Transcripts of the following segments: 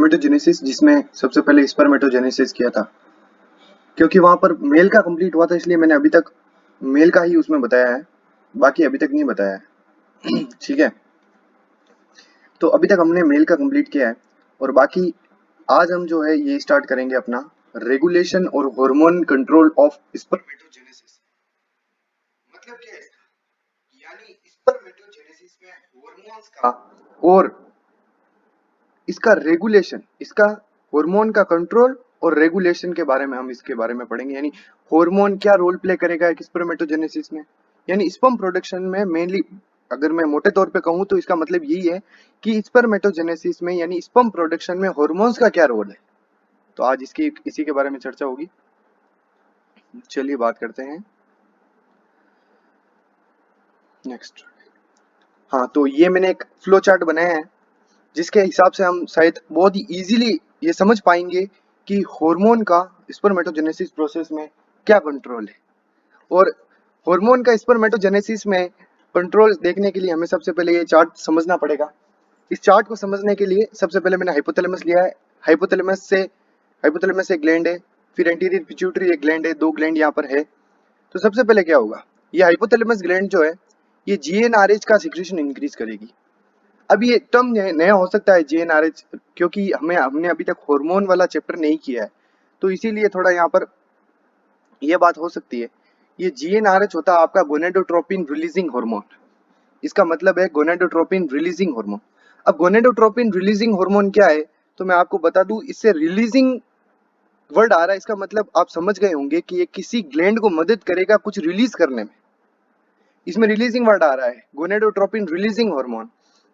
Spermatogenesis, जिसमें सबसे पहले स्पर्मेटोजेनेसिस किया था, क्योंकि वहां पर मेल का कंप्लीट हुआ था, इसलिए मैंने अभी तक मेल का ही उसमें बताया है, बाकी अभी तक नहीं बताया है। ठीक है, तो अभी तक हमने मेल का कंप्लीट किया है, और बाकी आज हम जो है ये स्टार्ट करेंगे अपना रेगुलेशन और हार्मोन कंट्रोल ऑफ स्पर्मेटोजेनेसिस। मतलब क्या है इसका? यानी स्पर्मेटोजेनेसिस में हार्मोन्स का और इसका रेगुलेशन, इसका हार्मोन का कंट्रोल और रेगुलेशन के बारे में हम इसके बारे में पढ़ेंगे। यानी हार्मोन क्या रोल प्ले करेगा एक स्पर्मेटोजेनेसिस में, यानी स्पर्म प्रोडक्शन में मेनली, अगर मैं मोटे तौर पे कहूं तो इसका मतलब यही है कि स्पर्मेटोजेनेसिस में यानी स्पर्म प्रोडक्शन में हार्मोन्स का क्या रोल है। तो आज इसकी इसी के बारे में चर्चा होगी। चलिए बात करते हैं नेक्स्ट। हाँ, तो ये मैंने एक फ्लो चार्ट बनाया है जिसके हिसाब से हम शायद बहुत ही इजीली ये समझ पाएंगे कि हार्मोन का स्पर्मेटोजेनेसिस प्रोसेस में क्या कंट्रोल है। और हार्मोन का स्पर्मेटोजेनेसिस में कंट्रोल देखने के लिए हमें सबसे पहले ये चार्ट समझना पड़ेगा। इस चार्ट को समझने के लिए सबसे पहले मैंने हाइपोथैलेमस लिया है। हाइपोथैलेमस एक ग्लैंड है, फिर एंटीरियर पिट्यूटरी एक ग्लैंड है, दो ग्लैंड यहाँ पर है। तो सबसे पहले क्या होगा, ये हाइपोथैलेमस ग्लैंड जो है ये जीएनआरएच का सिक्रीशन इंक्रीज करेगी। अब ये टर्म नया हो सकता है जीएनआरएच, क्योंकि हमने अभी तक हार्मोन वाला चैप्टर नहीं किया है, तो इसीलिए थोड़ा यहाँ पर ये बात हो सकती है। ये जीएनआरएच होता है आपका गोनेडोट्रोपिन रिलीजिंग हार्मोन। इसका मतलब है गोनेडोट्रोपिन रिलीजिंग हार्मोन। अब गोनेडोट्रोपिन रिलीजिंग हार्मोन क्या है, तो मैं आपको बता दूं, इससे रिलीजिंग वर्ड आ रहा है, इसका मतलब आप समझ गए होंगे कि ये किसी ग्लैंड को मदद करेगा कुछ रिलीज करने में। इसमें रिलीजिंग वर्ड आ रहा है, गोनेडोट्रोपिन रिलीजिंग हार्मोन,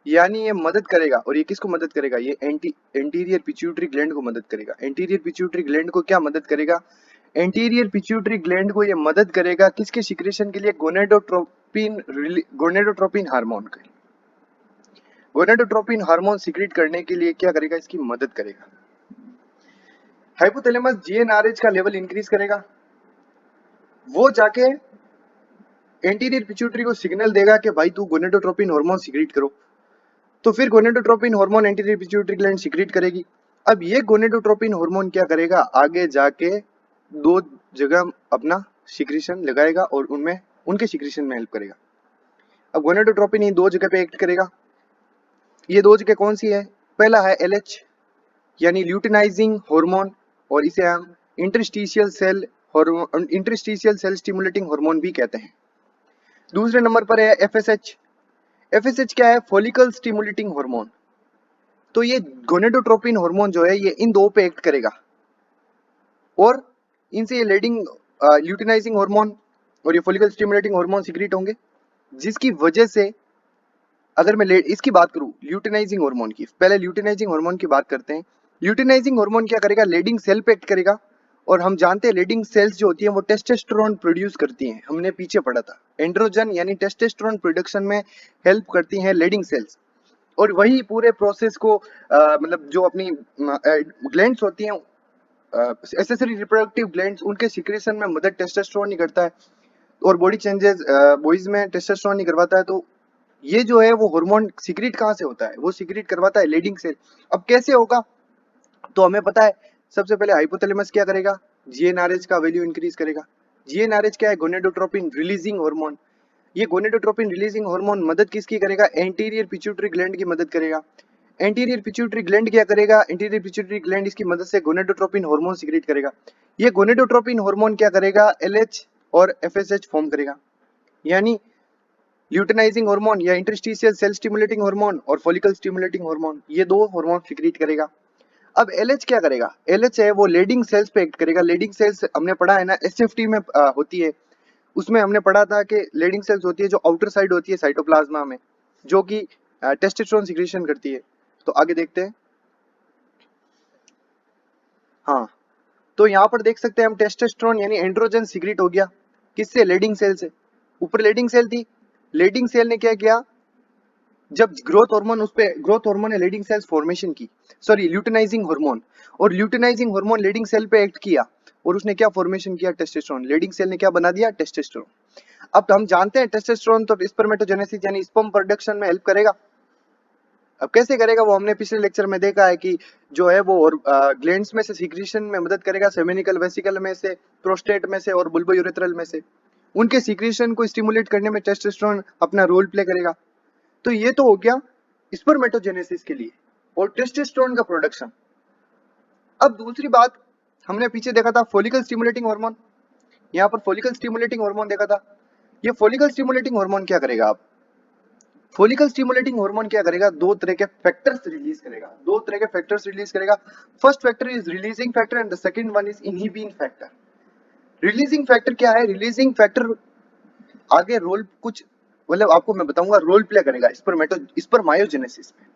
यानी ये मदद करेगा। और ये किसको मदद करेगा, ये एंटीरियर पिट्यूटरी ग्लैंड को मदद करेगा। एंटीरियर पिट्यूटरी ग्लैंड को क्या मदद करेगा, एंटीरियर पिट्यूटरी ग्लैंड को ये मदद करेगा किसके सिक्रेशन के लिए, गोनेडोट्रोपिन हार्मोन के। गोनेडोट्रोपिन हार्मोन सिक्रेट करने के लिए क्या करेगा, इसकी मदद करेगा। हाइपोथैलेमस जीएनआरएच का लेवल इंक्रीज करेगा, वो जाके एंटीरियर पिट्यूटरी को सिग्नल देगा कि भाई तू गोनेडोट्रोपिन हार्मोन सिक्रेट करो। तो फिर gonadotropin hormone anterior pituitary gland secrete करेगी। अब ये गोनेडोट्रोपिन हार्मोन क्या करेगा, आगे जाके दो जगह अपना सिक्रीशन लगाएगा और उनमें उनके सिक्रीशन में हेल्प करेगा। अब गोनेडोट्रोपिन ये दो जगह पे एक्ट करेगा। ये दो जगह कौन सी है, पहला है एलएच यानी ल्यूटिनाइजिंग हार्मोन, और इसे हम इंटरस्टिशियल सेल स्टिमुलेटिंग हार्मोन भी कहते हैं। दूसरे नंबर पर है एफएसएच। एफएसएच क्या है, फॉलिकल स्टिमुलेटिंग हार्मोन। तो ये गोनेडोट्रोपिन हार्मोन जो है ये इन दो पे एक्ट करेगा, और इनसे ये लीडिंग ल्यूटिनाइजिंग हार्मोन और ये फॉलिकल स्टिमुलेटिंग हार्मोन सिक्रीट होंगे, जिसकी वजह से अगर मैं इसकी बात करूं ल्यूटिनाइजिंग हार्मोन की, पहले ल्यूटिनाइजिंग हार्मोन की बात करते हैं। ल्यूटिनाइजिंग हार्मोन क्या करेगा, लीडिंग सेल पे एक्ट करेगा, और हम जानते हैं लीडिंग सेल्स जो होती हैं वो टेस्टोस्टेरोन प्रोड्यूस करती हैं, हमने पीछे पढ़ा था। एंड्रोजन यानी टेस्टोस्टेरोन प्रोडक्शन में हेल्प करती हैं लीडिंग सेल्स, और वही पूरे प्रोसेस को मतलब जो अपनी ग्लैंड्स होती हैं, एसेसरी रिप्रोडक्टिव ग्लैंड्स, उनके सिक्रेशन में मदद टेस्टोस्टेरोन ही करता है, और बॉडी चेंजेस बॉयज में टेस्टोस्टेरोन ही करवाता है। तो ये जो है वो हार्मोन सीक्रेट कहाँ से होता है, वो सीक्रेट करवाता है लीडिंग सेल। अब कैसे होगा, तो हमें पता है सबसे पहले हाइपोथैलेमस क्या करेगा, जीएनआरएच का वैल्यू इंक्रीज करेगा। जीएनआरएच क्या है, गोनेडोट्रोपिन रिलीजिंग हार्मोन। ये गोनेडोट्रोपिन रिलीजिंग हार्मोन मदद किसकी करेगा, एंटीरियर पिट्यूटरी ग्लैंड की मदद करेगा। एंटीरियर पिट्यूटरी ग्लैंड क्या करेगा, एंटीरियर पिट्यूटरी ग्लैंड इसकी मदद से गोनेडोट्रोपिन हार्मोन सीक्रेट करेगा। ये गोनेडोट्रोपिन हार्मोन क्या करेगा, एलएच और एफएसएच फॉर्म करेगा, यानी ल्यूटिनाइजिंग हार्मोन या इंटरस्टिशियल सेल स्टिमुलेटिंग हार्मोन और फॉलिकल स्टिमुलेटिंग हार्मोन, ये दो हार्मोन सीक्रेट करेगा। अब एलएच क्या करेगा, एलएच है वो लीडिंग सेल्स पे एक्ट करेगा। लीडिंग सेल्स हमने पढ़ा है ना, एसएफटी में होती है, उसमें हमने पढ़ा था कि लीडिंग सेल्स होती है जो आउटर साइड होती है साइटोप्लाज्मा में, जो कि टेस्टोस्टेरोन सिक्रीशन करती है। तो आगे देखते हैं। हाँ, तो यहाँ पर देख सकते हैं हम टेस्टोस्टेरोन यानी एंड्रोजन सिक्रीट हो गया, किससे, लीडिंग सेल से। ऊपर लीडिंग सेल थी, लीडिंग सेल ने क्या किया, जब ग्रोथ हार्मोन उस पे, ग्रोथ हार्मोन ने लीडिंग सेल्स फॉर्मेशन की, सॉरी ल्यूटिनाइजिंग हार्मोन, और ल्यूटिनाइजिंग हार्मोन लीडिंग सेल पे एक्ट किया, और उसने क्या फॉर्मेशन किया, टेस्टोस्टेरोन। लीडिंग सेल ने क्या बना दिया, टेस्टोस्टेरोन। अब हम जानते हैं टेस्टोस्टेरोन तो स्पर्मेटोजेनेसिस यानी स्पर्म प्रोडक्शन में हेल्प करेगा। अब कैसे करेगा वो हमने पिछले लेक्चर में देखा है कि जो है वो और ग्लैंड्स में से सीक्रेशन में मदद करेगा, सेमिनिकल वेसिकल में से, प्रोस्टेट में से और बुल्बो यूरेथ्रल में से। उनके सीक्रेशन को स्टिमुलेट करने में टेस्टोस्टेरोन अपना रोल प्ले करेगा। तो ये तो हो गया स्पर्मेटोजेनेसिस के लिए और टेस्टोस्टेरोन का प्रोडक्शन। अब दूसरी बात हमने पीछे देखा था फॉलिकल स्टिमुलेटिंग हार्मोन, यहाँ पर फॉलिकल स्टिमुलेटिंग हार्मोन देखा था। ये फॉलिकल स्टिमुलेटिंग हार्मोन क्या करेगा? आप फॉलिकल स्टिमुलेटिंग हार्मोन क्या करेगा? दो तरह के फैक्टर्स रिलीज करेगा, दो तरह के फैक्टर्स रिलीज करेगा। First factor is releasing factor and the second one is inhibin factor. Releasing factor क्या है? रिलीजिंग फैक्टर आगे रोल कुछ मतलब आपको मैं बताऊंगा रोल प्ले करेगा स्पर्मायोजेनेसिस में।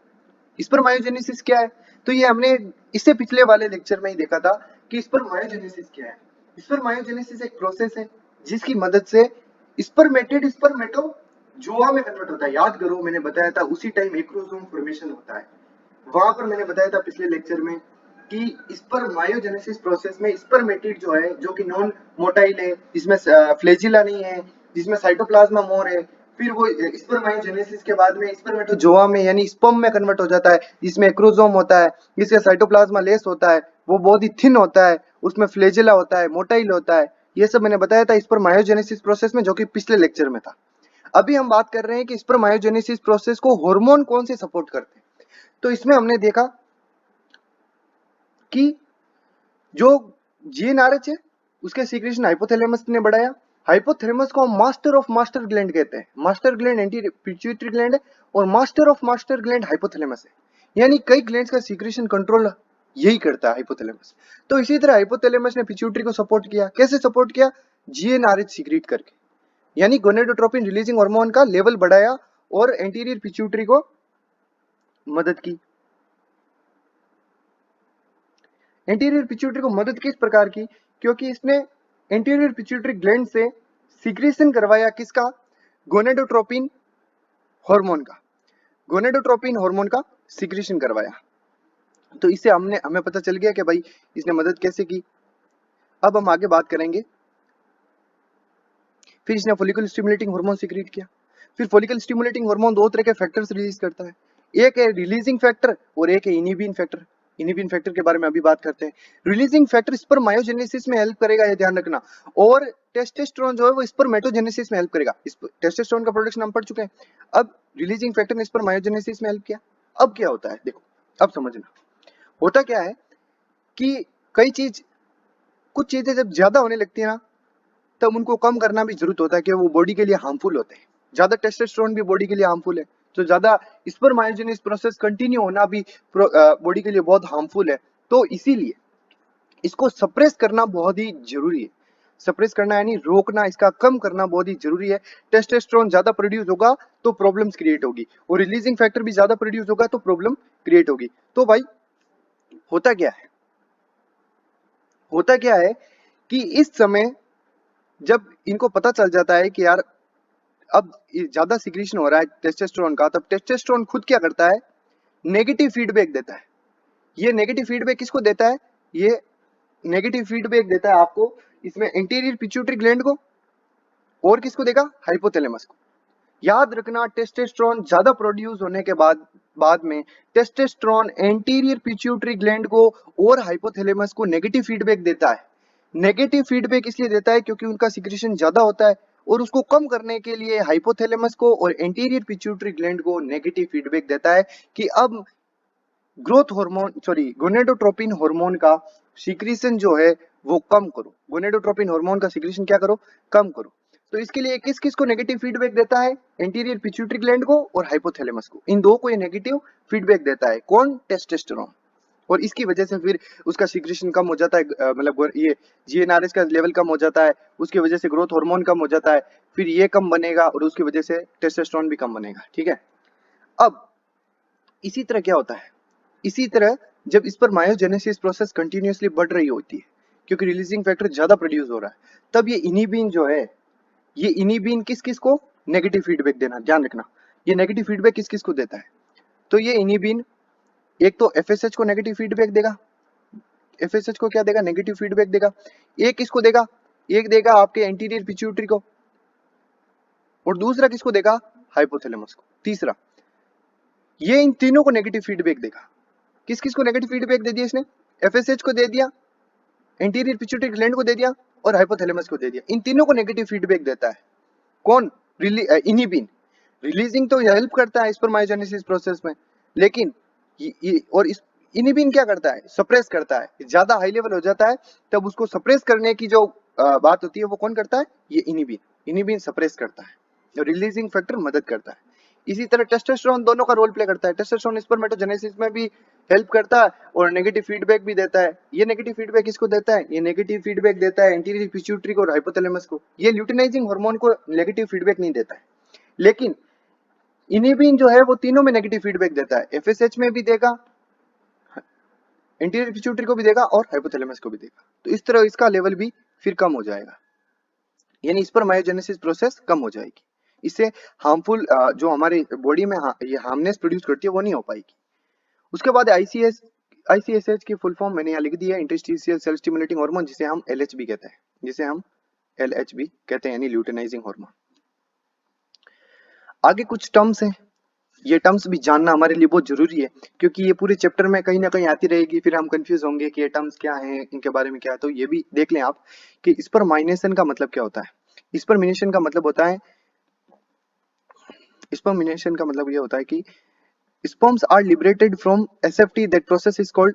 स्पर्मायोजेनेसिस क्या है? तो ये हमने इससे पिछले वाले लेक्चर में ही देखा था कि स्पर्मायोजेनेसिस क्या है। स्पर्मायोजेनेसिस एक प्रोसेस है जिसकी मदद से स्पर्मेटेड स्पर्मेटो जोआ में कन्वर्ट होता है। याद करो मैंने बताया था उसी टाइम एक्रोसोम फॉर्मेशन होता है। वहां पर मैंने बताया था पिछले लेक्चर में कि स्पर्मायोजेनेसिस प्रोसेस में स्पर्मेटिड जो है, जो कि नॉन मोटाइल है, जिसमें फ्लैजिला नहीं है, जिसमें साइटोप्लाज्मा मोर है, फिर वो स्पर्मायोजेनेसिस के बाद में स्पर्मेटोजोआ में यानी स्पर्म में कन्वर्ट हो जाता है, जिसमें एक्रोसोम होता है, जिसका साइटोप्लाज्मा लेस होता है, वो बहुत ही थिन होता है, उसमें फ्लैजिला होता है, मोटाइल होता है। ये सब मैंने बताया था स्पर्मायोजेनेसिस प्रोसेस में, जो कि पिछले लेक्चर में था। अभी हम बात कर रहे हैं कि स्पर्मायोजेनेसिस प्रोसेस को हार्मोन कौन से सपोर्ट करते हैं। तो इसमें हमने देखा कि जो जीएनआरएच है उसके सीक्रेशन हाइपोथैलेमस ने बढ़ाया। हाइपोथैलेमस को हम मास्टर ऑफ मास्टर ग्लैंड कहते हैं। Master gland anti pituitary gland है और master of master gland hypothalamus है, यानी कई ग्लैंड्स का सीक्रेशन कंट्रोल यही करता है हाइपोथैलेमस। तो इसी तरह हाइपोथैलेमस ने पिट्यूटरी को सपोर्ट किया। कैसे सपोर्ट किया? जीएनआरएच सीक्रेट करके, यानी गोनेडोट्रोपिन रिलीजिंग हार्मोन का लेवल बढ़ाया और एंटीरियर पिट्यूटरी को मदद की। एंटीरियर पिट्यूटरी को मदद किस प्रकार की? क्योंकि इसने एंटीरियर पिट्यूटरी ग्लैंड से सीक्रेशन करवाया किसका? गोनेडोट्रोपिन हार्मोन का। गोनेडोट्रोपिन हार्मोन का सीक्रेशन करवाया। तो इससे हमें पता चल गया कि भाई इसने मदद कैसे की। अब हम आगे बात करेंगे। फिर इसने फॉलिकल स्टिमुलेटिंग हार्मोन सीक्रेट किया। फिर फॉलिकल स्टिमुलेटिंग हार्मोन दो तरह के फैक्टर्स रिलीज करता है, एक है रिलीजिंग फैक्टर और एक है इनहिबिन फैक्टर। इनहिबिन फैक्टर के बारे में अभी बात करते हैं। रिलीजिंग फैक्टर स्पर्मायोजेनेसिस में हेल्प करेगा, ये ध्यान रखना, और टेस्टोस्टेरोन जो है वो स्पर्मेटोजेनेसिस में हेल्प करेगा। टेस्टोस्टेरोन का प्रोडक्शन हम पढ़ चुके हैं। अब रिलीजिंग फैक्टर ने स्पर्मायोजेनेसिस में हेल्प किया। अब क्या होता है देखो, अब समझना होता क्या है कि कुछ चीजें जब ज्यादा होने लगती है ना, तब उनको कम करना भी जरूरत होता है कि वो बॉडी के लिए हार्मफुल होते हैं। ज्यादा टेस्टोस्टेरोन भी बॉडी के लिए हार्मफुल है, तो ज्यादा स्पर्मायोजेनेसिस प्रोसेस कंटिन्यू होना भी बॉडी के लिए बहुत हार्मफुल है। तो इसीलिए इसको सप्रेस करना बहुत ही जरूरी है। सप्रेस करना यानी रोकना, इसका कम करना बहुत ही जरूरी है। टेस्टोस्टेरोन ज्यादा प्रोड्यूस होगा तो प्रॉब्लम्स क्रिएट होगी, और रिलीजिंग फैक्टर भी ज्यादा प्रोड्यूस होगा तो प्रॉब्लम क्रिएट होगी। तो भाई होता क्या है, होता क्या है कि इस समय जब इनको पता चल जाता है कि यार अब ज्यादा सिक्रीशन हो रहा है टेस्टोस्टेरोन का, तब टेस्टोस्टेरोन खुद क्या करता है? नेगेटिव फीडबैक देता है। ये नेगेटिव फीडबैक किसको देता है? ये नेगेटिव फीडबैक देता है आपको इसमें एंटीरियर पिट्यूटरी ग्लैंड को, और किसको देगा? हाइपोथैलेमस को। याद रखना टेस्टोस्टेरोन ज्यादा प्रोड्यूस होने के बाद में टेस्टोस्टेरोन एंटीरियर पिट्यूटरी ग्लैंड को और हाइपोथैलेमस को नेगेटिव फीडबैक देता है। नेगेटिव फीडबैक इसलिए देता है क्योंकि उनका सिक्रेशन ज्यादा होता है, और उसको कम करने के लिए हाइपोथैलेमस को और एंटीरियर पिट्यूटरी ग्लैंड को नेगेटिव फीडबैक देता है कि अब ग्रोथ हार्मोन गोनेडोट्रोपिन हार्मोन का सीक्रेशन जो है वो कम करो। गोनेडोट्रोपिन हार्मोन का सीक्रेशन क्या करो? कम करो। तो इसके लिए किस किस को नेगेटिव फीडबैक देता है? एंटीरियर पिट्यूटरी ग्लैंड को और हाइपोथैलेमस को। इन दो को ये नेगेटिव फीडबैक देता है। कौन? टेस्टोस्टेरोन। और इसकी वजह से फिर उसका सीक्रेशन कम हो जाता है, मतलब ये जीएनआरएच का लेवल कम हो जाता है, उसकी वजह से ग्रोथ हार्मोन कम हो जाता है, फिर ये कम बनेगा और उसकी वजह से टेस्टोस्टेरोन भी कम बनेगा। ठीक है। अब इसी तरह क्या होता है, इसी तरह जब इस पर मायोजेनेसिस प्रोसेस कंटिन्यूअसली बढ़ रही होती है क्योंकि रिलीजिंग फैक्टर ज्यादा प्रोड्यूस हो रहा है, तब ये इनहिबिन जो है, ये इनहिबिन किस किस को नेगेटिव फीडबैक देना, ध्यान रखना, ये नेगेटिव फीडबैक किस किस को देता है? तो ये इनहिबिन एक तो एफएसएच को नेगेटिव फीडबैक देगा। एफएसएच को क्या देगा? नेगेटिव फीडबैक देगा। एक किसको देगा? एक देगा आपके एंटीरियर पिट्यूटरी को, और दूसरा किसको देगा? हाइपोथैलेमस को। तीसरा ये इन तीनों को नेगेटिव फीडबैक देगा। किस किस को नेगेटिव फीडबैक दे दिया इसने? एफएसएच को दे दिया, एंटीरियर पिट्यूटरी ग्लैंड को दे दिया और हाइपोथैलेमस को दे दिया। इन तीनों को नेगेटिव फीडबैक देता है कौन? इनिबिन। रिलीजिंग तो हेल्प करता है स्पर्मायोजेनेसिस प्रोसेस में, लेकिन और इस इनिबिन क्या करता है? सप्रेस करता है। ज्यादा हाई लेवल हो जाता है तब उसको सप्रेस करने की जो बात होती है वो कौन करता है? ये इनिबिन। इनिबिन सप्रेस करता है, रिलीजिंग फैक्टर मदद करता है। इसी तरह टेस्टोस्टेरोन दोनों का रोल प्ले करता है। टेस्टोस्टेरोन स्पर्मेटोजेनेसिस में भी हेल्प करता है और नेगेटिव फीडबैक भी देता है। ये नेगेटिव फीडबैक किसको देता है? ये नेगेटिव फीडबैक देता है एंटीरियर पिट्यूटरी को और हाइपोथैलेमस को। ये ल्यूटिनाइजिंग हार्मोन को नेगेटिव फीडबैक नहीं देता है, लेकिन इनिबिन जो है वो तीनों में नेगेटिव फीडबैक देता है। एफएसएच में भी देगा, एंटीरियर पिट्यूटरी को भी देगा और हाइपोथैलेमस को भी देगा। तो इस तरह इसका लेवल भी फिर कम हो जाएगा, यानी स्पर्मायोजेनेसिस प्रोसेस कम हो जाएगी। इससे हार्मफुल जो हमारे बॉडी में ये हार्मनेस प्रोड्यूस करती है वो नहीं हो पाएगी। उसके बाद आईसीएसएच की फुल फॉर्म मैंने यहाँ लिख दी है, इंटरस्टिशियल सेल स्टिमुलेटिंग हार्मोन, जिसे हम एलएचबी कहते हैं, यानी ल्यूटिनाइजिंग हार्मोन। आगे कुछ टर्म्स हैं, ये टर्म्स भी जानना हमारे लिए बहुत जरूरी है, क्योंकि ये पूरे चैप्टर में कहीं ना कहीं आती रहेगी, फिर हम कंफ्यूज होंगे कि ये टर्म्स क्या हैं, इनके बारे में क्या है। तो ये भी देख लें आप कि स्पर्माइनेशन का मतलब क्या होता है। स्पर्मिनेशन का मतलब होता है, स्पर्मिनेशन का मतलब ये होता है कि sperms are liberated from SFT, that process is called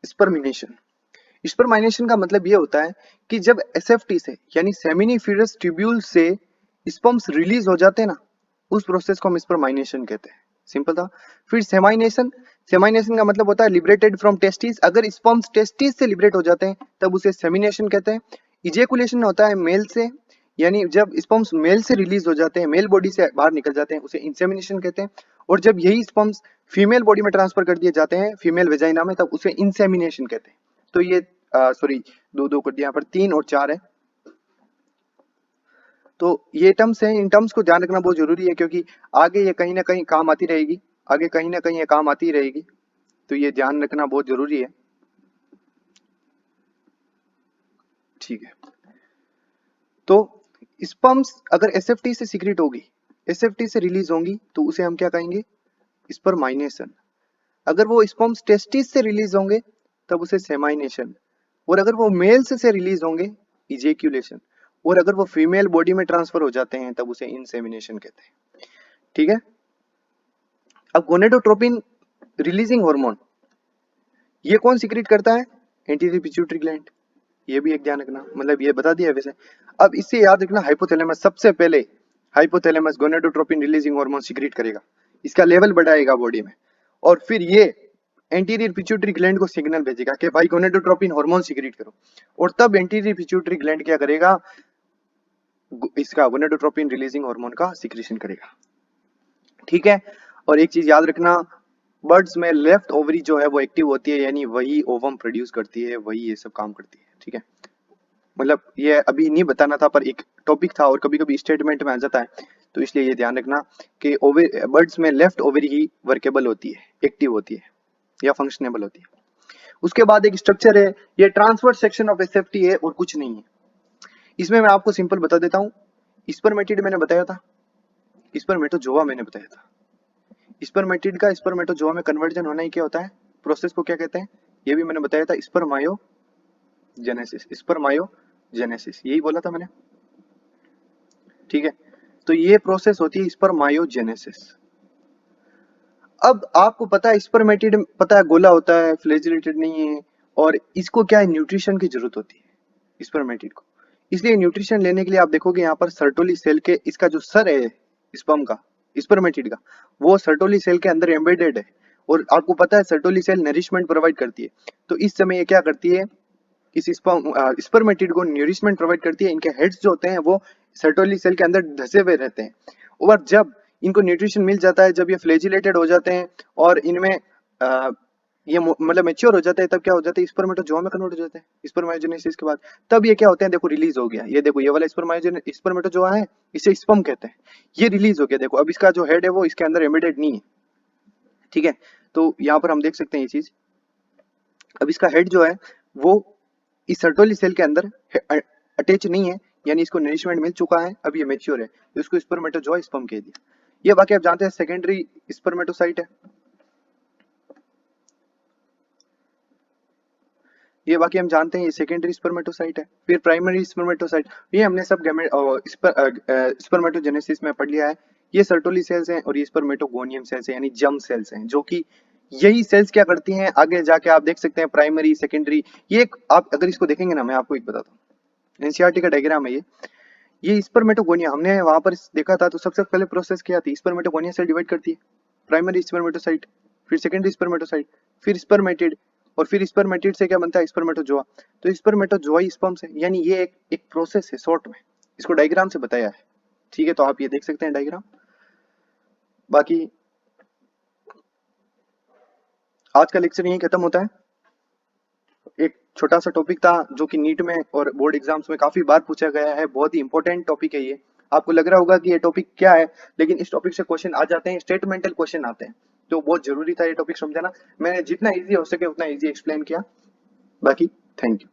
spermination। स्पर्माइनेशन का मतलब ये होता है कि जब एसएफटी से यानी सेमिनिफेरस ट्यूब्यूल से स्पर्म्स रिलीज हो जाते हैं ना, उस प्रोसेस को हम स्पर्माइनेशन कहते हैं। सिंपल था। फिर सेमाइनेशन, सेमाइनेशन का मतलब होता है लिबरेटेड फ्रॉम टेस्टिस। अगर स्पर्म्स टेस्टिस से लिबरेट हो जाते हैं तब उसे सेमिनेशन कहते हैं। इजेकुलेशन होता है मेल से, यानी जब स्पर्म्स मेल से रिलीज हो जाते हैं, मेल बॉडी से बाहर निकल जाते हैं, उसे इंसेमिनेशन कहते हैं। और जब यही स्पर्म्स फीमेल बॉडी में ट्रांसफर कर दिए जाते हैं फीमेल वेजाइना में, तब उसे इंसेमिनेशन कहते हैं। तो ये सॉरी दो कर दिया, यहाँ पर 3 और 4 है। तो ये टर्म्स हैं, इन टर्म्स को ध्यान रखना बहुत जरूरी है, क्योंकि आगे ये कहीं ना कहीं काम आती रहेगी, आगे कहीं ना कहीं ये काम आती रहेगी। तो ये ध्यान रखना बहुत जरूरी है। ठीक है, तो स्पर्म्स अगर एसएफटी से सीक्रेट होगी, एसएफटी से रिलीज होंगी, तो उसे हम क्या कहेंगे? स्पर्माइनेशन। अगर वो स्पर्म्स टेस्टिस से रिलीज होंगे तब उसे सेमाइनेशन। और अगर वो मेल्स से रिलीज होंगे, इजेक्यूलेशन। और अगर वो फीमेल बॉडी में ट्रांसफर हो जाते हैं तब उसे इंसेमिनेशन कहते हैं। ठीक है, अब गोनेडोट्रोपिन रिलीजिंग हार्मोन ये कौन सीक्रेट करता है? Anterior pituitary gland. ये भी एक ध्यान रखना, मतलब ये बता दिया वैसे। अब इससे याद रखना, हाइपोथैलेमस सबसे पहले, hypothalamus gonadotropin releasing hormone secrete करेगा, इसका लेवल बढ़ाएगा बॉडी में, और फिर ये एंटीरियर पिट्यूटरी ग्लैंड को सिग्नल भेजेगा कि भाई गोनेडोट्रोपिन हार्मोन सीक्रेट करो, और तब एंटीरियर पिट्यूटरी ग्लैंड क्या करेगा? इसका गोनेडोट्रोपिन रिलीजिंग हार्मोन का सीक्रेशन करेगा। ठीक है, और एक चीज याद रखना, बर्ड्स में लेफ्ट ओवरी जो है वो एक्टिव होती है, यानी वही ओवम प्रोड्यूस करती है, वही ये सब काम करती है। ठीक है, मतलब ये अभी नहीं बताना था, पर एक टॉपिक था और कभी कभी स्टेटमेंट में आ जाता है, तो इसलिए ये ध्यान रखना कि बर्ड्स में लेफ्ट ओवरी ही वर्केबल होती है, एक्टिव होती है या फंक्शनेबल होती है। उसके बाद एक स्ट्रक्चर है, ये ट्रांसवर्स सेक्शन ऑफ एसएफटी है और कुछ नहीं है। इसमें मैं आपको सिंपल बता देता हूँ, स्पर्मेटिड मैंने बताया था, स्पर्मेटोजोआ मैंने बताया था। स्पर्मेटिड का स्पर्मेटोजोआ में कन्वर्जन होना ही क्या होता है? प्रोसेस को क्या कहते हैं? ये भी मैंने बताया था, स्पर्मायोजेनेसिस। स्पर्मायोजेनेसिस यही बोला था मैंने। ठीक है, तो ये प्रोसेस होती है स्पर्मायोजेनेसिस। अब आपको पता है स्पर्मेटिड पता है गोला होता है, फ्लैजिलेटेड नहीं है, और इसको क्या है? न्यूट्रिशन की जरूरत होती है स्पर्मेटिड को। इसलिए न्यूट्रिशन लेने के लिए आप देखोगे यहाँ पर सर्टोली सेल के, इसका जो सर है स्पर्म का, स्पर्मेटिड का, वो सर्टोली सेल के अंदर एम्बेडेड है। और आपको पता है सर्टोली सेल नरिशमेंट प्रोवाइड करती है, तो इस समय ये क्या करती है? इस स्पर्मेटिड को न्यूरिशमेंट प्रोवाइड करती है। इनके हेड्स जो होते हैं वो सर्टोली सेल के अंदर धसे हुए रहते हैं, और जब इनको न्यूट्रिशन मिल जाता है, जब ये फ्लैजिलेटेड हो जाते हैं और इनमें ये मतलब मैच्योर हो जाते हैं, तब क्या हो जाता है? स्पर्मेटोजोआ में कन्वर्ट हो जाते हैं स्पर्मायोजेनेसिस के बाद। तब ये क्या होते हैं? देखो रिलीज हो गया, ये देखो ये वाला स्पर्मेटोजोआ है, इसे स्पर्म कहते हैं, ये रिलीज हो गया। देखो अब इसका जो हेड है वो इसके अंदर एम्बेडेड नहीं है। ठीक है, तो यहाँ पर हम देख सकते हैं ये चीज। अब इसका हेड जो है वो इस सर्टोली सेल के अंदर अटैच नहीं है, यानी इसको नरिशमेंट मिल चुका है, अब ये मैच्योर है, तो इसको स्पर्मेटोजोआ स्पर्म कह दिया। ये बाकी आप जानते हैं सेकेंडरी स्पर्मेटोसाइट है, ये बाकी हम जानते हैं ये सेकेंडरी स्पर्मेटोसाइट है। फिर प्राइमरी स्पर्मेटोसाइट, ये हमने सब स्पर्मेटोजेनेसिस में पढ़ लिया है। ये सर्टोली सेल्स हैं और ये स्पर्मेटोगोनियम सेल्स हैं, यानी जर्म सेल्स हैं, जो कि यही सेल्स क्या करती हैं आगे जाके आप देख सकते हैं प्राइमरी सेकेंडरी। ये एक आप अगर इसको देखेंगे ना, मैं आपको एक बताता हूँ, एनसीईआरटी का डायग्राम है ये स्पर्मेटोगोनिया हमने वहां पर देखा था। तो सबसे पहले प्रोसेस क्या थी, स्पर्मेटोगोनिया सेल डिवाइड करती है, प्राइमरी स्पर्मेटोसाइट, फिर सेकेंडरी स्पर्मेटोसाइट, फिर स्पर्मेटिड, और फिर स्पर्मेटिड से क्या बनता है, स्पर्मेटोजोआ। तो स्पर्मेटोजोआ स्पर्म से, यानी ये एक प्रोसेस है शॉर्ट में, इसको डायग्राम से बताया है। ठीक है, तो आप ये देख सकते हैं डायग्राम। बाकी आज का लेक्चर यहीं खत्म होता है। एक छोटा सा टॉपिक था जो कि नीट में और बोर्ड एग्जाम्स में काफी बार पूछा गया है, बहुत ही इंपॉर्टेंट टॉपिक है ये। आपको लग रहा होगा कि ये टॉपिक क्या है, लेकिन इस टॉपिक से क्वेश्चन आ जाते हैं, स्टेटमेंटल क्वेश्चन आते हैं, तो बहुत जरूरी था ये टॉपिक समझाना। मैंने जितना इजी हो सके उतना इजी एक्सप्लेन किया। बाकी थैंक यू।